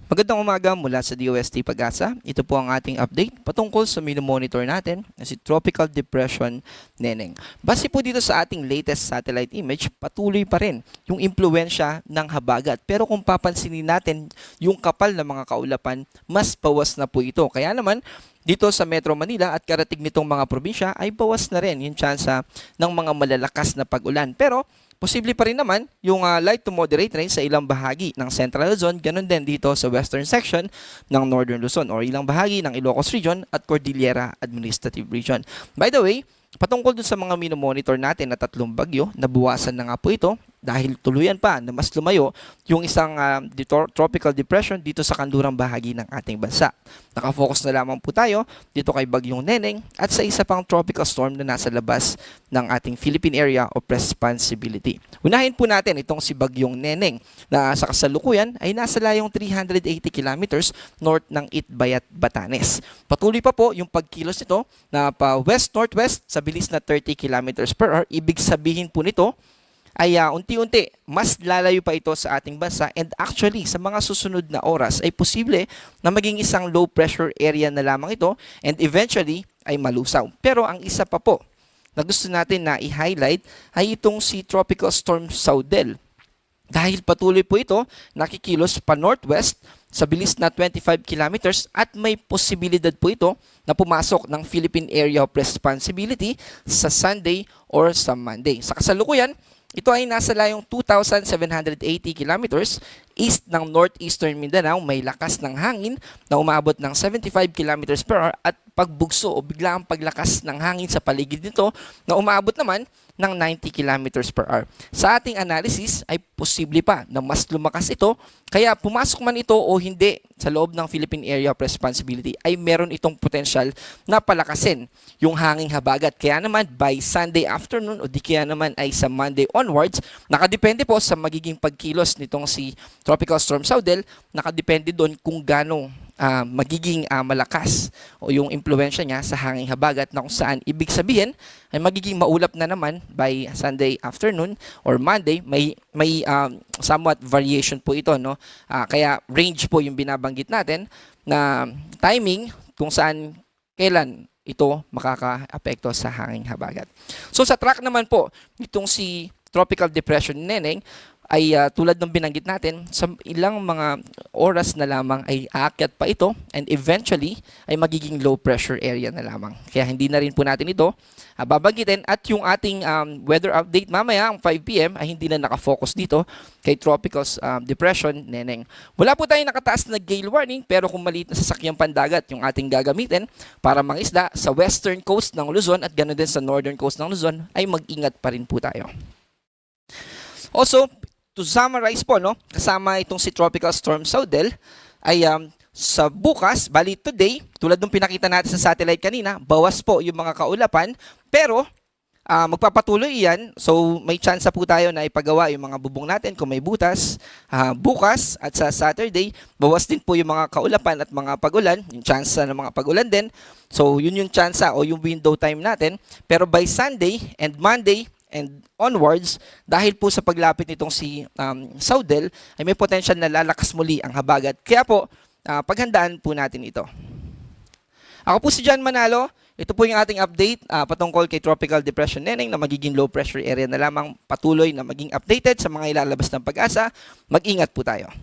Magandang umaga mula sa DOST Pag-asa. Ito po ang ating update patungkol sa monitor natin na si Tropical Depression Neneng. Base po dito sa ating latest satellite image, patuloy pa rin yung impluensya ng habagat. Pero kung papansinin natin yung kapal ng mga kaulapan, mas bawas na po ito. Kaya naman, dito sa Metro Manila at karatig nitong mga probinsya ay bawas na rin yung tsansa ng mga malalakas na pag-ulan. Pero posible pa rin naman yung light to moderate rain sa ilang bahagi ng Central Luzon, ganun din dito sa western section ng Northern Luzon or ilang bahagi ng Ilocos Region at Cordillera Administrative Region. By the way, patungkol dun sa mga minomonitor natin na tatlong bagyo, nabuwasan na nga po ito dahil tuluyan pa na mas lumayo yung isang tropical depression dito sa kanlurang bahagi ng ating bansa. Nakafocus na lamang po tayo dito kay Bagyong Neneng at sa isa pang tropical storm na nasa labas ng ating Philippine Area of Responsibility. Unahin po natin itong si Bagyong Neneng na sa kasalukuyan ay nasa layong 380 kilometers north ng Itbayat, Batanes. Patuloy pa po yung pagkilos nito na pa west-northwest sa bilis na 30 kilometers per hour. Ibig sabihin po nito ay unti-unti mas lalayo pa ito sa ating bansa, and actually sa mga susunod na oras ay posible na maging isang low pressure area na lamang ito and eventually ay malusaw. Pero ang isa pa po na gusto natin na i-highlight ay itong si Tropical Storm Saudel. Dahil patuloy po ito nakikilos pa northwest sa bilis na 25 kilometers at may posibilidad po ito na pumasok ng Philippine Area of Responsibility sa Sunday or sa Monday. Sa kasalukuyan, ito ay nasa layong 2,780 kilometers east ng northeastern Mindanao. May lakas ng hangin na umabot ng 75 kilometers per hour at pagbugso o biglaang paglakas ng hangin sa paligid nito na umabot naman ng 90 kilometers per hour. Sa ating analysis ay posible pa na mas lumakas ito, kaya pumasok man ito o hindi sa loob ng Philippine Area of Responsibility ay meron itong potensyal na palakasin yung hanging habagat. Kaya naman by Sunday afternoon o di kaya naman ay sa Monday onwards, nakadepende po sa magiging pagkilos nitong si Tropical Storm Saudel, nakadepende doon kung gaano magiging malakas o yung impluensya niya sa hanging habagat, na kung saan ibig sabihin ay magiging maulap na naman by Sunday afternoon or Monday. May somewhat variation po ito, no? Kaya range po yung binabanggit natin na timing kung saan kailan ito makaka-apekto sa hanging habagat. So sa track naman po itong si Tropical Depression Neneng ay tulad ng binanggit natin, sa ilang mga oras na lamang ay aakyat pa ito and eventually ay magiging low pressure area na lamang. Kaya hindi na rin po natin ito babanggitin, at yung ating weather update mamaya ang 5 PM ay hindi na nakafocus dito kay Tropical Depression Neneng. Wala po tayong nakataas na gale warning, pero kung maliit na sasakyang pandagat yung ating gagamitin para mangisda sa western coast ng Luzon at ganoon din sa northern coast ng Luzon, ay mag-ingat pa rin po tayo. Also, to summarize po, no, kasama itong si Tropical Storm Saudel ay sa bukas, bali today, tulad ng pinakita natin sa satellite kanina, bawas po yung mga kaulapan, pero magpapatuloy yan. So may chance po tayo na ipagawa yung mga bubong natin kung may butas. Bukas at sa Saturday, bawas din po yung mga kaulapan at mga pag-ulan, yung chance ng mga pag-ulan din. So yun yung chance o yung window time natin. Pero by Sunday and Monday and onwards, dahil po sa paglapit nitong si Saudel, ay may potential na lalakas muli ang habagat. Kaya po, paghandaan po natin ito. Ako po si John Manalo. Ito po yung ating update patungkol kay Tropical Depression Neneng na magiging low pressure area na lamang. Patuloy na maging updated sa mga ilalabas ng Pag-asa. Mag-ingat po tayo.